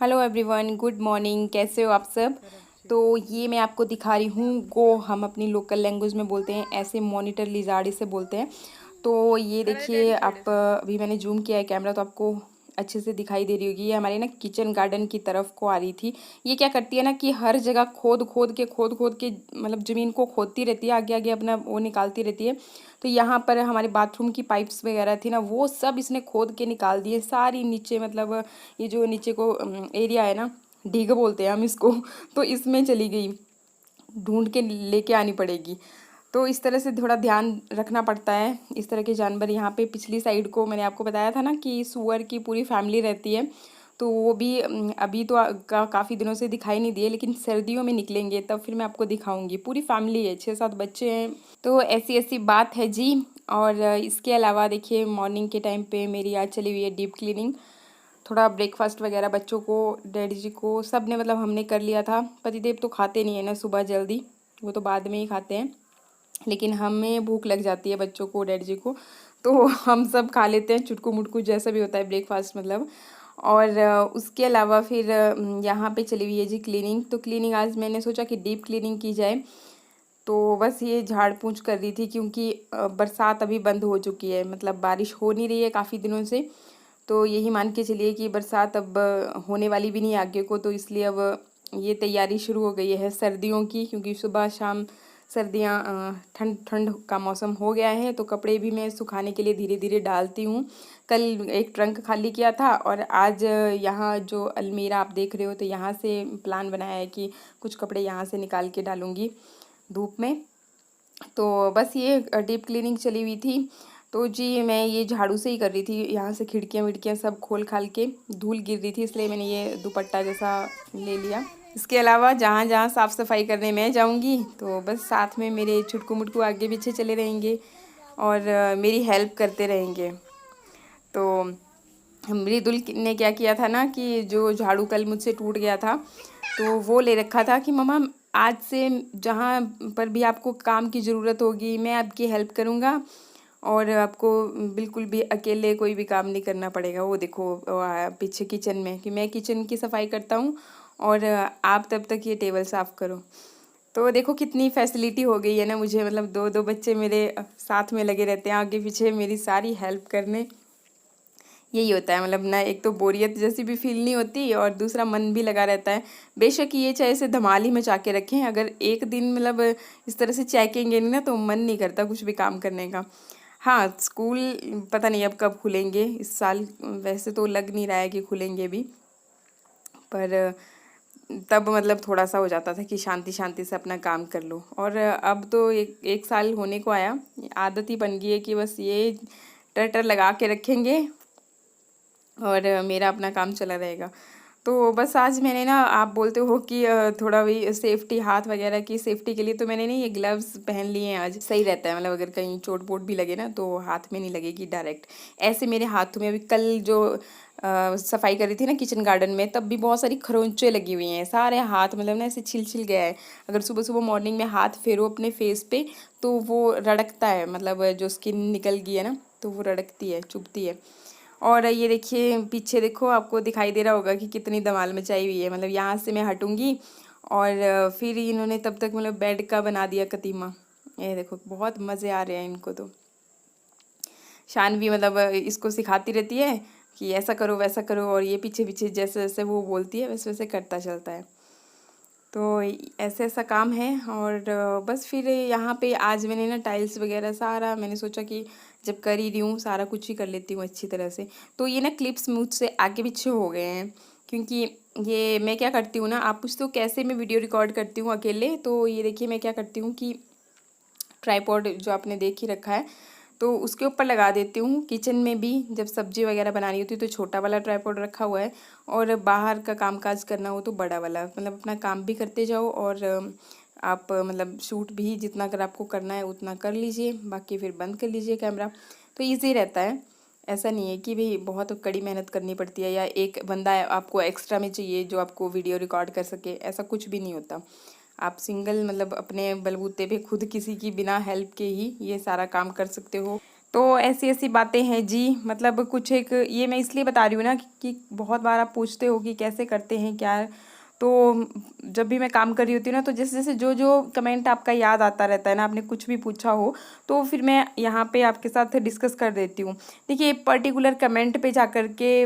Hello everyone, good morning. कैसे हो आप सब? तो ये मैं आपको दिखा रही हूँ गो, हम अपनी लोकल लैंग्वेज में बोलते हैं, ऐसे मॉनिटर लिजार्ड इसे बोलते हैं। तो ये देखिए आप, अभी मैंने जूम किया है कैमरा तो आपको अच्छे से दिखाई दे रही होगी। ये हमारे ना किचन गार्डन की तरफ को आ रही थी। ये क्या करती है ना कि हर जगह खोद खोद के मतलब ज़मीन को खोदती रहती है, आगे आगे अपना वो निकालती रहती है। तो यहाँ पर हमारे बाथरूम की पाइप्स वगैरह थी ना, वो सब इसने खोद के निकाल दिए सारी नीचे। मतलब ये जो नीचे को एरिया है ना, ढीग बोलते हैं हम इसको तो इसमें चली गई, ढूंढ के लेके आनी पड़ेगी। तो इस तरह से थोड़ा ध्यान रखना पड़ता है। इस तरह के जानवर यहाँ पे पिछली साइड को मैंने आपको बताया था ना कि सुअर की पूरी फैमिली रहती है। तो वो भी अभी तो काफ़ी दिनों से दिखाई नहीं दिए, लेकिन सर्दियों में निकलेंगे तब फिर मैं आपको दिखाऊंगी। पूरी फैमिली है, 6-7 बच्चे हैं। तो ऐसी ऐसी बात है जी। और इसके अलावा देखिए मॉर्निंग के टाइम पे मेरी आज चली हुई है डीप क्लीनिंग। थोड़ा ब्रेकफास्ट वगैरह बच्चों को, डैडी जी को, सब ने मतलब हमने कर लिया था। पतिदेव तो खाते नहीं है ना सुबह जल्दी, वो तो बाद में ही खाते हैं। लेकिन हमें भूख लग जाती है, बच्चों को, डैडी जी को, तो हम सब खा लेते हैं चुटकू मुटकू जैसा भी होता है ब्रेकफास्ट मतलब। और उसके अलावा फिर यहाँ पे चली हुई है जी क्लीनिंग। तो क्लीनिंग आज मैंने सोचा कि डीप क्लीनिंग की जाए। तो बस ये झाड़ पोंछ कर रही थी क्योंकि बरसात अभी बंद हो चुकी है, मतलब बारिश हो नहीं रही है काफ़ी दिनों से। तो यही मान के चलिए कि बरसात अब होने वाली भी नहीं है आगे को, तो इसलिए अब ये तैयारी शुरू हो गई है सर्दियों की, क्योंकि सुबह शाम सर्दियाँ, ठंड ठंड का मौसम हो गया है। तो कपड़े भी मैं सुखाने के लिए धीरे धीरे डालती हूँ। कल एक ट्रंक खाली किया था और आज यहाँ जो अलमीरा आप देख रहे हो, तो यहाँ से प्लान बनाया है कि कुछ कपड़े यहाँ से निकाल के डालूँगी धूप में। तो बस ये डीप क्लीनिंग चली हुई थी। तो जी मैं ये झाड़ू से ही कर रही थी, यहाँ से खिड़कियाँ विड़कियाँ सब खोल खाल के धूल गिर रही थी, इसलिए मैंने ये दुपट्टा जैसा ले लिया। इसके अलावा जहाँ जहाँ साफ़ सफाई करने मैं जाऊँगी तो बस साथ में मेरे छुटकू मुटकू आगे पीछे चले रहेंगे और मेरी हेल्प करते रहेंगे। तो मृदुल ने क्या किया था ना कि जो झाड़ू कल मुझसे टूट गया था, तो वो ले रखा था कि मम्मा आज से जहाँ पर भी आपको काम की ज़रूरत होगी मैं आपकी हेल्प करूँगा और आपको बिल्कुल भी अकेले कोई भी काम नहीं करना पड़ेगा। वो देखो वो आया पीछे किचन में कि मैं किचन की सफाई करता हूँ और आप तब तक ये टेबल साफ़ करो। तो देखो कितनी फैसिलिटी हो गई है ना मुझे, मतलब दो दो बच्चे मेरे साथ में लगे रहते हैं आगे पीछे मेरी सारी हेल्प करने। यही होता है मतलब ना, एक तो बोरियत जैसी भी फील नहीं होती और दूसरा मन भी लगा रहता है। बेशक ये चाहे इसे धमाल ही मचा के रखें, अगर एक दिन मतलब इस तरह से चेकेंगे नहीं ना तो मन नहीं करता कुछ भी काम करने का। हाँ, स्कूल पता नहीं अब कब खुलेंगे इस साल, वैसे तो लग नहीं रहा है कि खुलेंगे भी, पर तब मतलब थोड़ा सा हो जाता था कि शांति शांति से अपना काम कर लो। और अब तो एक साल होने को आया, आदत ही बन गई है कि बस ये टर लगा के रखेंगे और मेरा अपना काम चला रहेगा। तो बस आज मैंने ना, आप बोलते हो कि थोड़ा भी सेफ्टी, हाथ वगैरह की सेफ्टी के लिए, तो मैंने नहीं ये ग्लव्स पहन लिए हैं आज। सही रहता है, मतलब अगर कहीं चोट वोट भी लगे ना तो हाथ में नहीं लगेगी डायरेक्ट। ऐसे मेरे हाथों में अभी कल जो सफाई करी थी ना किचन गार्डन में, तब भी बहुत सारी खरोंचें लगी हुई हैं सारे हाथ, मतलब ना ऐसे छिल छिल गया है। अगर सुबह सुबह मॉर्निंग में हाथ फेरो अपने फेस पे तो वो रड़कता है, मतलब जो स्किन निकल गई है ना तो वो रड़कती है, चुभती है। और ये देखिए पीछे देखो, आपको दिखाई दे रहा होगा कि कितनी धमाल मचाई हुई है। मतलब यहाँ से मैं हटूंगी और फिर इन्होंने तब तक मतलब बेड का बना दिया कतीमा। ये देखो बहुत मज़े आ रहे हैं इनको। तो शान भी मतलब इसको सिखाती रहती है कि ऐसा करो वैसा करो, और ये पीछे पीछे जैसे जैसे वो बोलती है वैसे वैसे करता चलता है। तो ऐसे ऐसा काम है। और बस फिर यहाँ पे आज मैंने ना टाइल्स वगैरह सारा, मैंने सोचा कि जब कर ही रही हूँ सारा कुछ ही कर लेती हूँ अच्छी तरह से। तो ये ना क्लिप्स मुझसे आगे पीछे हो गए हैं, क्योंकि ये मैं क्या करती हूँ ना, आप पूछते हो कैसे मैं वीडियो रिकॉर्ड करती हूँ अकेले, तो ये देखिए मैं क्या करती हूँ कि ट्राईपॉड जो आपने देख ही रखा है, तो उसके ऊपर लगा देती हूँ। किचन में भी जब सब्जी वगैरह बनानी होती है तो छोटा वाला ट्राईपॉड रखा हुआ है, और बाहर का काम काज करना हो तो बड़ा वाला, मतलब अपना काम भी करते जाओ और आप मतलब शूट भी जितना अगर आपको करना है उतना कर लीजिए, बाकी फिर बंद कर लीजिए कैमरा। तो ईजी रहता है। ऐसा नहीं है कि भाई बहुत कड़ी मेहनत करनी पड़ती है या एक बंदा आपको एक्स्ट्रा में चाहिए जो आपको वीडियो रिकॉर्ड कर सके, ऐसा कुछ भी नहीं होता। आप सिंगल मतलब अपने बलबूते पे खुद किसी की बिना हेल्प के ही ये सारा काम कर सकते हो। तो ऐसी ऐसी बातें हैं जी। मतलब कुछ एक ये मैं इसलिए बता रही हूँ ना कि बहुत बार आप पूछते हो कि कैसे करते हैं क्या। तो जब भी मैं काम कर रही होती हूँ ना, तो जैसे जैसे जो जो कमेंट आपका याद आता रहता है ना, आपने कुछ भी पूछा हो, तो फिर मैं यहाँ पे आपके साथ डिस्कस कर देती हूँ। देखिए पर्टिकुलर कमेंट पे जा कर के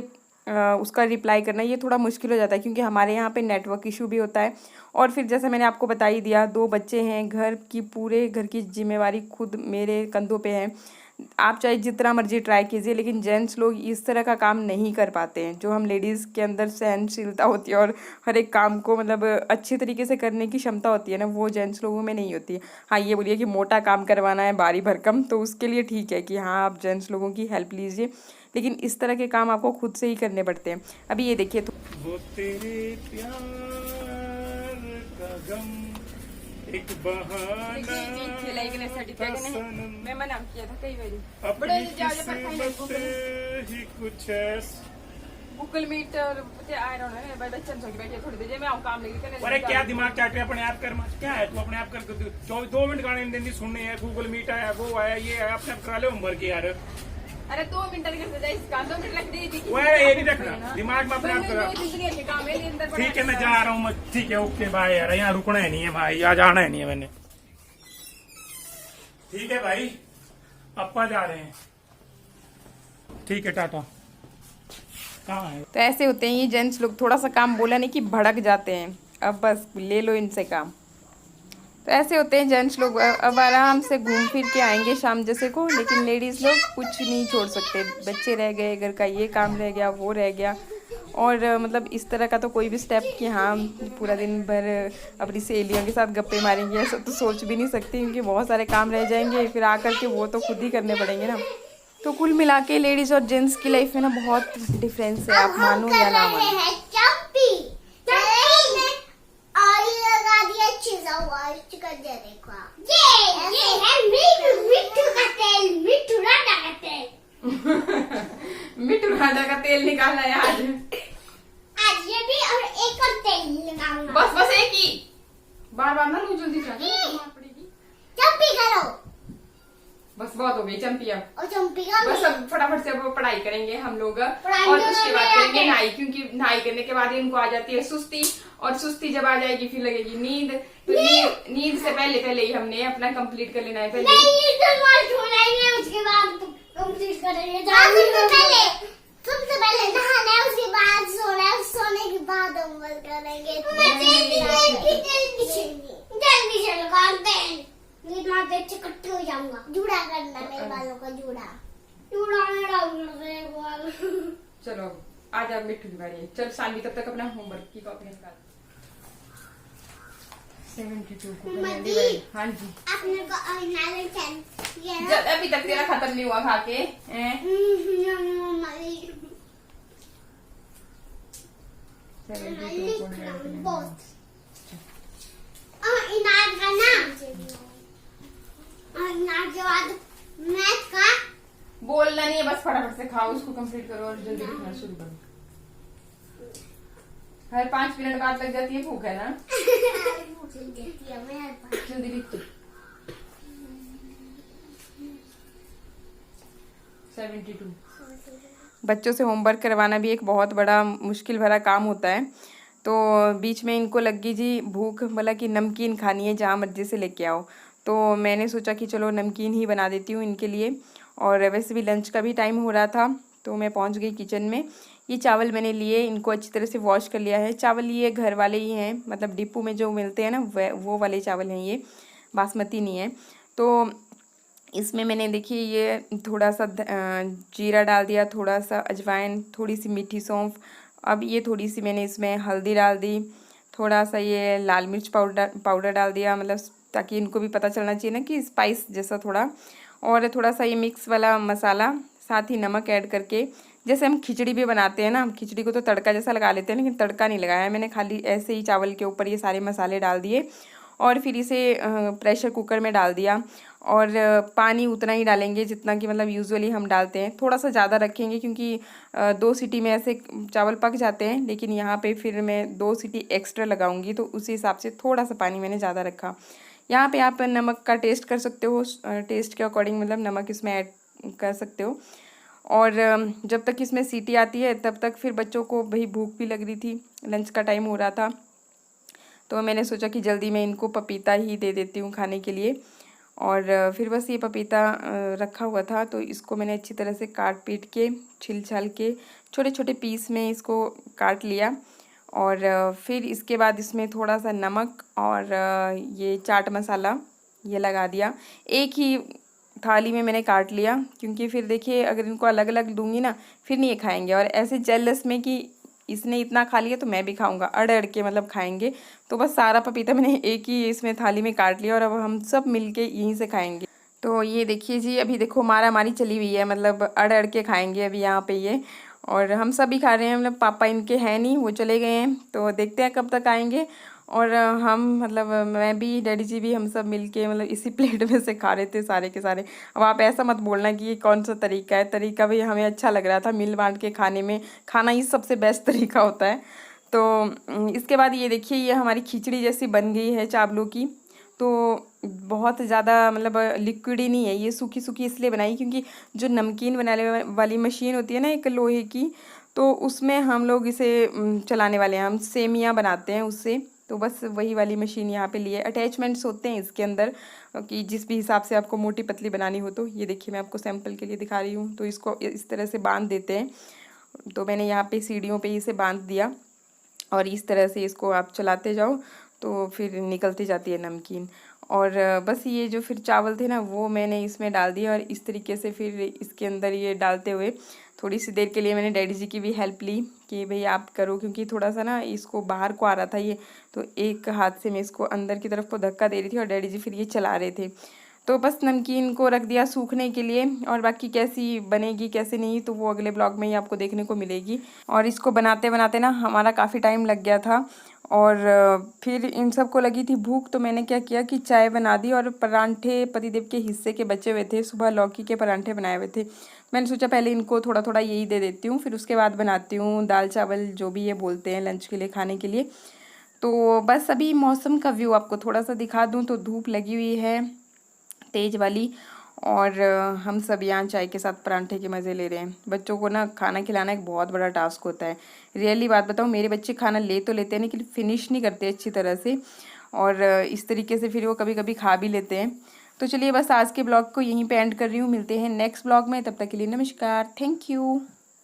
उसका रिप्लाई करना ये थोड़ा मुश्किल हो जाता है, क्योंकि हमारे यहाँ पे नेटवर्क इशू भी होता है। और फिर जैसे मैंने आपको बता ही दिया, 2 बच्चे हैं, घर की पूरे घर की जिम्मेवारी खुद मेरे कंधों पे है। आप चाहे जितना मर्जी ट्राई कीजिए, लेकिन जेंट्स लोग इस तरह का काम नहीं कर पाते हैं। जो हम लेडीज़ के अंदर सहनशीलता होती है और हर एक काम को मतलब अच्छे तरीके से करने की क्षमता होती है ना, वो जेंट्स लोगों में नहीं होती है। हाँ ये बोलिए कि मोटा काम करवाना है भारी भरकम, तो उसके लिए ठीक है कि हाँ आप जेंट्स लोगों की हेल्प लीजिए, लेकिन इस तरह के काम आपको खुद से ही करने पड़ते हैं। अभी ये देखिए तो वो तेरे प्यार का गम एक बहाना सनम मैं मना किया था कई बार अपनी किस्मत ही कुछ ऐसा। गूगल मीट और आई डोंट नो भाई बच्चन सो के बैठे थोड़ी देर मैं आऊं काम लेके करने। अरे क्या दिमाग चाटे अपने आप कर, क्या है तू अपने आप कर 2 मिनट गाने नहीं सुनने हैं, गूगल मीट आया वो आया ये है, अपने आप करा ले होमवर्क यार। अरे 2 मिनट लगे थे इसका 2 मिनट लग दी थी। वो ये नहीं रखना दिमाग में अपने आप करा। ठीक है मैं जा रहा हूँ, ठीक है ओके बाय यार, यहाँ रुकना है नहीं है भाई, यहाँ जाना है नहीं है मैंने। ठीक है भाई अपा जा रहे हैं, ठीक है टाटा। कहाँ है? तो ऐसे होते हैं ये जेंट्स लोग, थोड़ा सा काम बोला नहीं कि भड़क जाते हैं, अब बस ले लो इनसे काम। तो ऐसे होते हैं जेंट्स लोग। अब आराम से घूम फिर के आएंगे शाम जैसे को, लेकिन लेडीज़ लोग कुछ नहीं छोड़ सकते। बच्चे रह गए, घर का ये काम रह गया, वो रह गया, और मतलब इस तरह का तो कोई भी स्टेप कि हाँ पूरा दिन भर अपनी सहेलियों के साथ गप्पे मारेंगे, ऐसा तो सोच भी नहीं सकती, क्योंकि बहुत सारे काम रह जाएंगे फिर आकर के वो तो खुद ही करने पड़ेंगे ना। तो कुल मिला के लेडीज़ और जेंट्स की लाइफ में ना बहुत डिफरेंस है, आप मानो या ना मानो। मिट्टू राजा का तेल निकालना है आज ये भी, और एक और तेल निकालना। बस बस एक ही बार बार ना लू जल्दी पड़ेगी। चंपी करो, बस बहुत हो गई चंपी अब। और चंपी करो बस अब फटाफट से अब पढ़ाई करेंगे हम लोग, पढ़ाई और तो उसके बाद करने करेंगे आते। नहाई, क्योंकि नहाई करने के बाद इनको आ जाती है सुस्ती, और सुस्ती जब आ जाएगी फिर लगेगी नींद। तो नींद से पहले पहले ही हमने अपना कंप्लीट कर लेना है पहले। नहीं तो मार छोड़ाएंगे, उसके बाद कंप्लीट करेंगे। सबसे पहले नहाना है, उसके बाद सोना है, सोने के बाद होमवर्क करेंगे। जल्दी चलो करते हैं, इतना देर से इकट्ठे हो जाऊंगा। जूड़ा करना मेरे बालों का, जूड़ा मेरा बाल। चलो अब आ जा मिट्टू की बारी है। चल सानवी तब तक अपना होमवर्क की कॉपी निकाल। 72 को करने दे भाई। हाँ जी आपने को अविनाश किया ना? जब अभी तक तेरा खत्म नहीं हुआ खा के इनाज का नाम, इनाज के बाद मैथ का बोलना नहीं है, बस फटाफट से खाओ, उसको कंप्लीट करो और जल्दी लिखना शुरू करो। हर 5 मिनट बाद लग जाती है भूख, है ना? जल्दी लिख। 72। बच्चों से होमवर्क करवाना भी एक बहुत बड़ा मुश्किल भरा काम होता है। तो बीच में इनको लगी जी भूख, बोला कि नमकीन खानी है, जहाँ मर्जी से लेके आओ। तो मैंने सोचा कि चलो नमकीन ही बना देती हूँ इनके लिए, और वैसे भी लंच का भी टाइम हो रहा था, तो मैं पहुँच गई किचन में। ये चावल मैंने लिए, इनको अच्छी तरह से वॉश कर लिया है। चावल ये घर वाले ही हैं, मतलब डिपो में जो मिलते हैं ना वो वाले चावल हैं, ये बासमती नहीं है। तो इसमें मैंने देखिए ये थोड़ा सा जीरा डाल दिया, थोड़ा सा अजवाइन, थोड़ी सी मीठी सौंफ। अब ये थोड़ी सी मैंने इसमें हल्दी डाल दी, थोड़ा सा ये लाल मिर्च पाउडर डाल दिया, मतलब ताकि इनको भी पता चलना चाहिए ना कि स्पाइस जैसा थोड़ा, और थोड़ा सा ये मिक्स वाला मसाला, साथ ही नमक ऐड करके। जैसे हम खिचड़ी भी बनाते हैं ना, हम खिचड़ी को तो तड़का जैसा लगा लेते हैं, लेकिन तड़का नहीं लगाया मैंने, खाली ऐसे ही चावल के ऊपर ये सारे मसाले डाल दिए, और फिर इसे प्रेशर कुकर में डाल दिया। और पानी उतना ही डालेंगे जितना कि मतलब यूजुअली हम डालते हैं, थोड़ा सा ज़्यादा रखेंगे क्योंकि 2 सीटी में ऐसे चावल पक जाते हैं, लेकिन यहाँ पे फिर मैं 2 सीटी एक्स्ट्रा लगाऊंगी, तो उसी हिसाब से थोड़ा सा पानी मैंने ज़्यादा रखा। यहाँ पे आप नमक का टेस्ट कर सकते हो, टेस्ट के अकॉर्डिंग मतलब नमक इसमें ऐड कर सकते हो। और जब तक इसमें सीटी आती है तब तक फिर बच्चों को भाई भूख भी लग रही थी, लंच का टाइम हो रहा था, तो मैंने सोचा कि जल्दी मैं इनको पपीता ही दे देती हूँ खाने के लिए। और फिर बस ये पपीता रखा हुआ था, तो इसको मैंने अच्छी तरह से काट पीट के छिल छाल के छोटे छोटे पीस में इसको काट लिया। और फिर इसके बाद इसमें थोड़ा सा नमक और ये चाट मसाला ये लगा दिया। एक ही थाली में मैंने काट लिया, क्योंकि फिर देखिए अगर इनको अलग अलग दूंगी ना फिर नहीं ये खाएंगे, और ऐसे जेलस में कि इसने इतना खा लिया तो मैं भी खाऊंगा, अड़ अड़ के मतलब खाएंगे। तो बस सारा पपीता मैंने एक ही इसमें थाली में काट लिया और अब हम सब मिलके यहीं से खाएंगे। तो ये देखिए जी, अभी देखो मारा मारी चली हुई है, मतलब अड़ अड़ के खाएंगे अभी यहाँ पे ये। और हम सब ही खा रहे हैं, मतलब पापा इनके हैं नहीं, वो चले गए हैं, तो देखते हैं कब तक आएंगे। और हम मतलब मैं भी डैडी जी भी हम सब मिलके मतलब इसी प्लेट में से खा रहे थे सारे के सारे। अब आप ऐसा मत बोलना कि ये कौन सा तरीका है, तरीका भी हमें अच्छा लग रहा था, मिल बांट के खाने में, खाना ही सबसे बेस्ट तरीका होता है। तो इसके बाद ये देखिए ये हमारी खिचड़ी जैसी बन गई है चावलों की। तो बहुत ज़्यादा मतलब लिक्विड ही नहीं है, ये सूखी सूखी इसलिए बनाई क्योंकि जो नमकीन बनाने वाली मशीन होती है ना एक लोहे की, तो उसमें हम लोग इसे चलाने वाले हैं, हम सेमियाँ बनाते हैं उससे। तो बस वही वाली मशीन यहाँ पे लिए, अटैचमेंट्स होते हैं इसके अंदर कि जिस भी हिसाब से आपको मोटी पतली बनानी हो। तो ये देखिए मैं आपको सैंपल के लिए दिखा रही हूँ। तो इसको इस तरह से बांध देते हैं, तो मैंने यहाँ पे सीढ़ियों पे इसे बांध दिया और इस तरह से इसको आप चलाते जाओ तो फिर निकलती जाती है नमकीन। और बस ये जो फिर चावल थे ना वो मैंने इसमें डाल दिया, और इस तरीके से फिर इसके अंदर ये डालते हुए थोड़ी सी देर के लिए मैंने डैडी जी की भी हेल्प ली कि भाई आप करो, क्योंकि थोड़ा सा ना इसको बाहर को आ रहा था ये, तो एक हाथ से मैं इसको अंदर की तरफ को धक्का दे रही थी और डैडी जी फिर ये चला रहे थे। तो बस नमकीन को रख दिया सूखने के लिए, और बाकी कैसी बनेगी कैसे नहीं तो वो अगले ब्लॉग में ही आपको देखने को मिलेगी। और इसको बनाते बनाते ना हमारा काफ़ी टाइम लग गया था, और फिर इन सबको लगी थी भूख, तो मैंने क्या किया कि चाय बना दी, और परांठे पतिदेव के हिस्से के बचे हुए थे, सुबह लौकी के परांठे बनाए हुए थे। मैंने सोचा पहले इनको थोड़ा थोड़ा यही दे देती हूँ, फिर उसके बाद बनाती हूँ दाल चावल जो भी ये बोलते हैं लंच के लिए खाने के लिए। तो बस अभी मौसम का व्यू आपको थोड़ा सा दिखा दूँ, तो धूप लगी हुई है तेज़ वाली, और हम सब यहाँ चाय के साथ परांठे के मज़े ले रहे हैं। बच्चों को ना खाना खिलाना एक बहुत बड़ा टास्क होता है, रियली बात बताऊँ, मेरे बच्चे खाना ले तो लेते हैं लेकिन फिनिश नहीं करते अच्छी तरह से, और इस तरीके से फिर वो कभी कभी खा भी लेते हैं। तो चलिए बस आज के ब्लॉग को यहीं पे एंड कर रही हूँ, मिलते हैं नेक्स्ट ब्लॉग में, तब तक के लिए नमस्कार, थैंक यू।